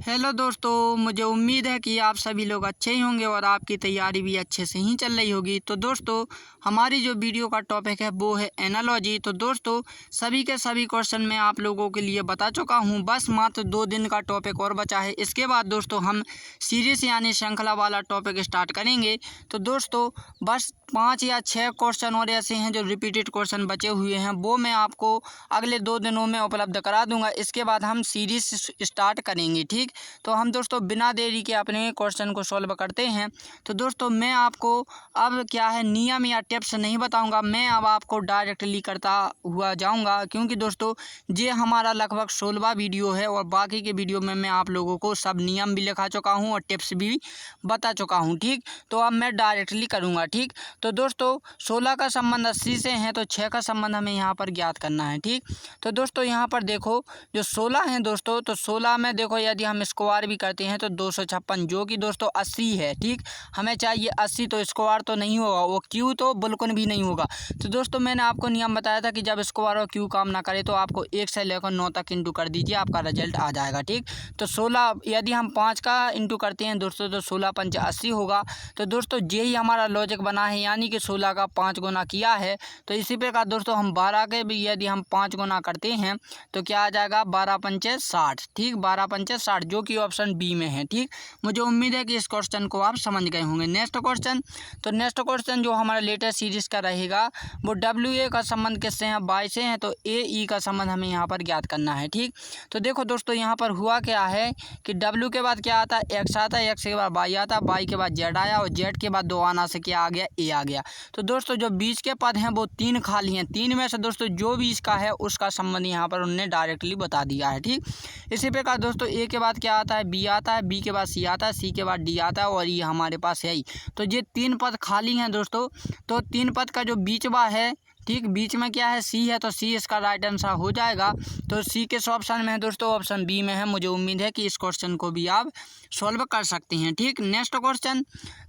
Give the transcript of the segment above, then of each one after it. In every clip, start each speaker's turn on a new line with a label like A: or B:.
A: Hello दोस्तों, मुझे उम्मीद है कि आप सभी लोग अच्छे ही होंगे और आपकी तैयारी भी अच्छे से ही चल रही होगी। तो दोस्तों, हमारी जो वीडियो का टॉपिक है वो है एनालॉजी। तो दोस्तों, सभी के सभी क्वेश्चन मैं आप लोगों के लिए बता चुका हूं। बस मात्र 2 दिन का टॉपिक और बचा है। इसके बाद दोस्तों हम सीरीज यानी श्रृंखला वाला टॉपिक स्टार्ट करेंगे। तो दोस्तों, बस 5 या 6 क्वेश्चन और ऐसे हैं जो रिपीटेड क्वेश्चन बचे हुए हैं, वो मैं आपको अगले 2 दिनों में उपलब्ध करा दूंगा। इसके बाद हम सीरीज स्टार्ट करेंगे। ठीक, तो हम दोस्तों बिना देरी के अपने क्वेश्चन को सॉल्व करते हैं। तो दोस्तों, मैं आपको अब क्या है नियम या टिप्स नहीं बताऊंगा, मैं अब आपको डायरेक्टली करता हुआ जाऊंगा, क्योंकि दोस्तों ये हमारा लगभग 16वां वीडियो है और बाकी के वीडियो में मैं आप लोगों को सब नियम भी लिखा चुका हूं और टिप्स भी बता चुका हूं। ठीक, तो अब मैं डायरेक्टली करूँगा। ठीक, तो दोस्तों 16 का संबंध 80 से है, तो 6 का संबंध हमें यहाँ पर ज्ञात करना है। ठीक, तो दोस्तों यहाँ पर देखो जो 16 है दोस्तों, तो 16 में देखो यदि हम स्क्वायर भी करते हैं तो 256, जो कि दोस्तों 80 है। ठीक, हमें चाहिए 80, तो स्क्वायर तो नहीं होगा, वो क्यू तो बिल्कुल भी नहीं होगा। तो दोस्तों मैंने आपको नियम बताया था कि जब स्क्वायर और क्यू काम ना करे तो आपको 1 से लेकर 9 तक इंटू कर दीजिए, आपका रिजल्ट आ जाएगा। ठीक, तो 16 यदि हम 5 का इंटू करते हैं दोस्तों तो 16 पंच 80 होगा। तो दोस्तों यही हमारा लॉजिक बना है, यानी कि 16 का 5 गुना किया है। तो इसी प्रकार दोस्तों हम 12 के भी यदि हम 5 गुना करते हैं तो क्या आ जाएगा, 12 पंचे 60। ठीक, 12 पंचे 60, जो कि ऑप्शन बी में है। ठीक, मुझे उम्मीद है कि इस क्वेश्चन को आप समझ गए होंगे। नेक्स्ट क्वेश्चन, तो नेक्स्ट क्वेश्चन जो हमारा लेटेस्ट सीरीज का रहेगा वो WA का संबंध किससे है, बाई से है, तो AE का संबंध हमें यहाँ पर ज्ञात करना है। ठीक, तो देखो दोस्तों यहाँ पर हुआ क्या है कि W के बाद क्या आता है, X आता है, X के बाद बाई आता है, बाई के बाद Z आया और Z के बाद 2 आना से क्या आ गया, A आ गया। तो दोस्तों जो बीच के पद हैं वो 3 खाली हैं, 3 में से दोस्तों जो भी इसका है उसका संबंध यहाँ पर उन्होंने डायरेक्टली बता दिया है। ठीक, इसी प्रकार दोस्तों A के बाद क्या आता है, B आता है, B के बाद C आता है, C के बाद D आता है और ये हमारे पास है ही। तो ये 3 पद खाली हैं दोस्तों। तो 3 पद का जो बीचवा है, ठीक, बीच में क्या है, C है, तो C इसका राइट आंसर हो जाएगा। तो C किस ऑप्शन में है दोस्तों, ऑप्शन बी में है। मुझे उम्मीद है कि इस क्वेश्चन को भी आप सॉल्व कर सकते हैं। ठीक, नेक्स्ट क्वेश्चन,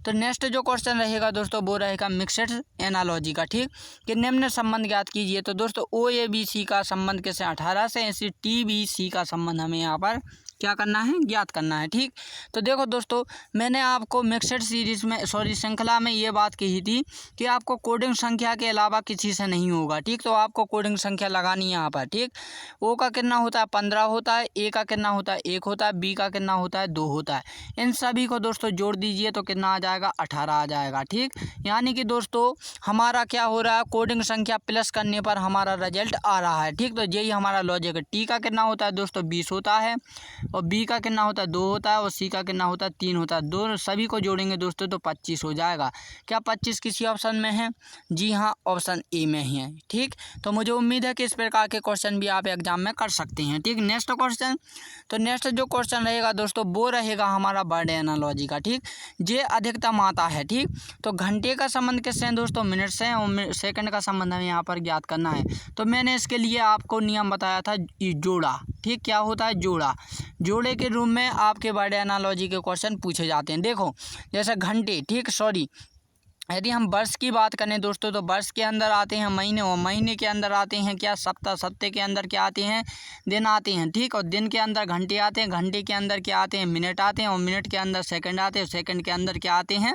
A: तो नेक्स्ट जो क्वेश्चन रहेगा दोस्तों वो रहेगा मिक्स्ड एनालॉजी का। ठीक, कि निम्न संबंध ज्ञात कीजिए। तो दोस्तों OABC का संबंध किससे, 18 से, इसी TBC का संबंध हमें यहाँ पर क्या करना है, ज्ञात करना है। ठीक, तो देखो दोस्तों मैंने आपको मिक्सड सीरीज में श्रृंखला में ये बात कही थी कि आपको कोडिंग संख्या के अलावा किसी से नहीं होगा। ठीक, तो आपको कोडिंग संख्या लगानी है यहाँ पर। ठीक, O का कितना होता है, 15 होता है, A का कितना होता है, 1 होता है, B का कितना होता है, 2 होता है। इन सभी को दोस्तों जोड़ दीजिए तो कितना आ जाएगा, 18 आ जाएगा। ठीक, यानी कि दोस्तों हमारा क्या हो रहा है, कोडिंग संख्या प्लस करने पर हमारा रिजल्ट आ रहा है। ठीक, तो यही हमारा लॉजिक है। T का कितना होता है दोस्तों, 20 होता है और B का कितना होता है, 2 होता है और C का कितना होता है, 3 होता है। दोनों सभी को जोड़ेंगे दोस्तों तो 25 हो जाएगा। क्या 25 किसी ऑप्शन में है? जी हाँ, ऑप्शन ए में ही है। ठीक, तो मुझे उम्मीद है कि इस प्रकार के क्वेश्चन भी आप एग्जाम में कर सकते हैं। ठीक, नेक्स्ट क्वेश्चन, तो नेक्स्ट जो क्वेश्चन रहेगा दोस्तों वो रहेगा हमारा वर्ड एनालॉजी का। ठीक, ये अधिकतम आता है। ठीक, तो घंटे का संबंध किससे है दोस्तों, मिनट से है और सेकंड का संबंध हमें यहाँ पर ज्ञात करना है। तो मैंने इसके लिए आपको नियम बताया था जोड़ा। ठीक, क्या होता है, जोड़ा। जोड़े के रूप में आपके वर्ड एनालॉजी के क्वेश्चन पूछे जाते हैं। देखो जैसे घंटे, ठीक, सॉरी, यदि हम वर्ष की बात करें दोस्तों तो वर्ष के अंदर आते हैं महीने और महीने के अंदर आते हैं क्या, सप्ताह, सप्ताह के अंदर क्या आते हैं, दिन आते हैं। ठीक, और दिन के अंदर घंटे आते हैं, घंटे के अंदर क्या आते हैं, मिनट आते हैं और मिनट के अंदर सेकंड आते हैं, सेकंड के अंदर क्या आते हैं,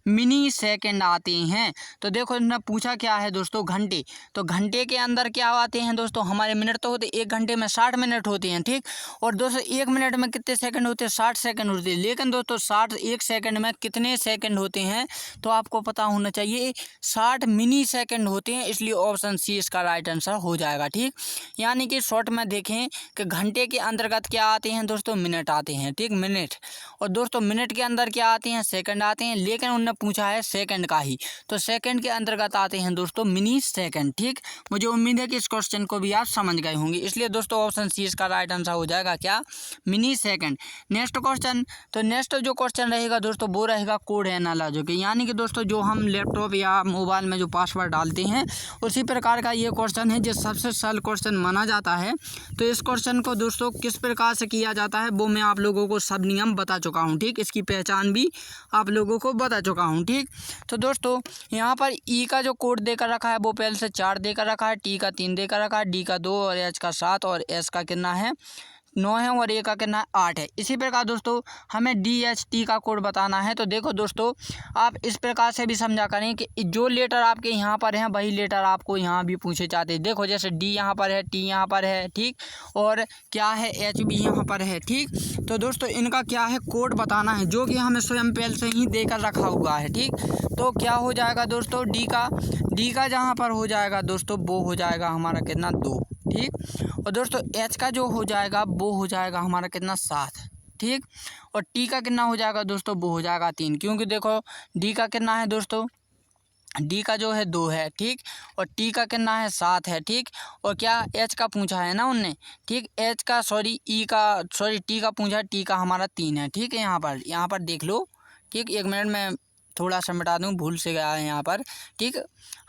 A: मिनी सेकंड आते हैं। तो देखो इन्होंने पूछा क्या है दोस्तों, घंटे, तो घंटे के अंदर क्या आते हैं दोस्तों, हमारे मिनट तो होते, 1 घंटे में 60 मिनट होते हैं। ठीक, और दोस्तों 1 मिनट में कितने सेकंड होते हैं, 60 सेकंड होते हैं। लेकिन दोस्तों 60 1 सेकंड में कितने सेकंड होते हैं, तो आपको पता होना चाहिए, 60 मिनी सेकंड होते हैं, इसलिए ऑप्शन सी इसका राइट आंसर हो जाएगा। ठीक, यानी कि शॉर्ट में देखें कि घंटे के अंतर्गत क्या आते हैं दोस्तों, मिनट आते हैं। ठीक, मिनट, और दोस्तों मिनट के अंदर क्या आते हैं, सेकंड आते हैं, लेकिन उन्होंने पूछा है सेकंड का ही, तो सेकंड के अंतर्गत आते हैं दोस्तों मिनी सेकंड। ठीक, मुझे उम्मीद है कि इस क्वेश्चन को भी आप समझ गए होंगे, इसलिए दोस्तों ऑप्शन सी इसका राइट आंसर हो जाएगा क्या, मिनी सेकंड। नेक्स्ट क्वेश्चन, तो नेक्स्ट जो क्वेश्चन रहेगा दोस्तों वो रहेगा कोड एनालॉजी के, यानी कि दोस्तों जो हम लैपटॉप या मोबाइल में जो पासवर्ड डालते हैं उसी प्रकार का ये क्वेश्चन है, जो सबसे सरल क्वेश्चन माना जाता है। तो इस क्वेश्चन को दोस्तों किस प्रकार से किया जाता है वो मैं आप लोगों को सब नियम बता चुका हूँ। ठीक, इसकी पहचान भी आप लोगों को बता चुका हूँ। ठीक, तो दोस्तों यहाँ पर ई का जो कोड देकर रखा है वो पहले से 4 देकर रखा है, टी का 3 देकर रखा है, डी का 2 और एच का 7 और एस का कितना है, 9 है और ए का कितना है 8 है। इसी प्रकार दोस्तों हमें DHT का कोड बताना है। तो देखो दोस्तों आप इस प्रकार से भी समझा करें कि जो लेटर आपके यहाँ पर हैं वही लेटर आपको यहाँ भी पूछे जाते हैं। देखो जैसे D यहाँ पर है, T यहाँ पर है, ठीक, और क्या है H भी यहाँ पर है, ठीक। तो दोस्तों इनका क्या है कोड बताना है जो कि हमें स्वयं पहले से ही देकर रखा हुआ है, ठीक। तो क्या हो जाएगा दोस्तों D का जहाँ पर हो जाएगा दोस्तों वो हो जाएगा हमारा कितना 2, ठीक। और दोस्तों H का जो हो जाएगा वो हो जाएगा हमारा कितना 7, ठीक। और T का कितना हो जाएगा दोस्तों वो हो जाएगा 3, क्योंकि देखो D का कितना है दोस्तों, D का जो है 2 है, ठीक। और T का कितना है 7 है, ठीक। और क्या H का पूछा है ना उनने, ठीक। H का T का पूछा, T का हमारा 3 है, ठीक है। यहाँ पर देख लो, ठीक। 1 मिनट में थोड़ा सा मिटा दूँ, भूल से गया है यहाँ पर, ठीक।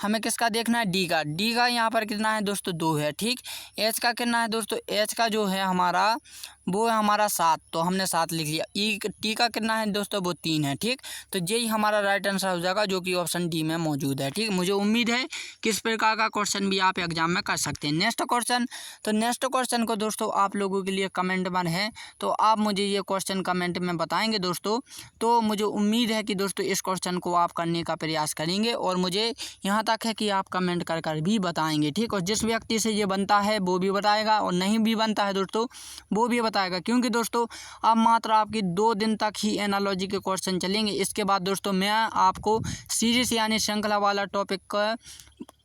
A: हमें किसका देखना है D का यहाँ पर कितना है दोस्तों 2 है, ठीक। H का कितना है दोस्तों, H का जो है हमारा वो है हमारा 7, तो हमने 7 लिख लिया। T का कितना है दोस्तों वो 3 है, ठीक। तो यही हमारा राइट आंसर हो जाएगा जो कि ऑप्शन D में मौजूद है, ठीक। मुझे उम्मीद है कि इस प्रकार का क्वेश्चन भी आप एग्जाम में कर सकते हैं। नेक्स्ट क्वेश्चन को दोस्तों आप लोगों के लिए कमेंट में है, तो आप मुझे ये क्वेश्चन कमेंट में बताएंगे दोस्तों। तो मुझे उम्मीद है कि दोस्तों इस क्वेश्चन को आप करने का प्रयास करेंगे और मुझे यहाँ तक है कि आप कमेंट कर भी बताएंगे, ठीक। और जिस व्यक्ति से ये बनता है वो भी बताएगा और नहीं भी बनता है दोस्तों वो भी बताएगा, क्योंकि दोस्तों अब मात्र आपकी 2 दिन तक ही एनालॉजी के क्वेश्चन चलेंगे। इसके बाद दोस्तों मैं आपको सीरीज यानी श्रृंखला वाला टॉपिक का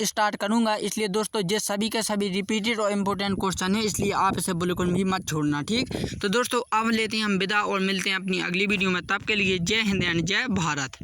A: स्टार्ट करूंगा। इसलिए दोस्तों ये सभी के सभी रिपीटेड और इम्पोर्टेंट क्वेश्चन है, इसलिए आप इसे बिल्कुल भी मत छोड़ना, ठीक। तो दोस्तों अब लेते हैं हम विदा और मिलते हैं अपनी अगली वीडियो में। तब के लिए जय हिंद एंड जय भारत।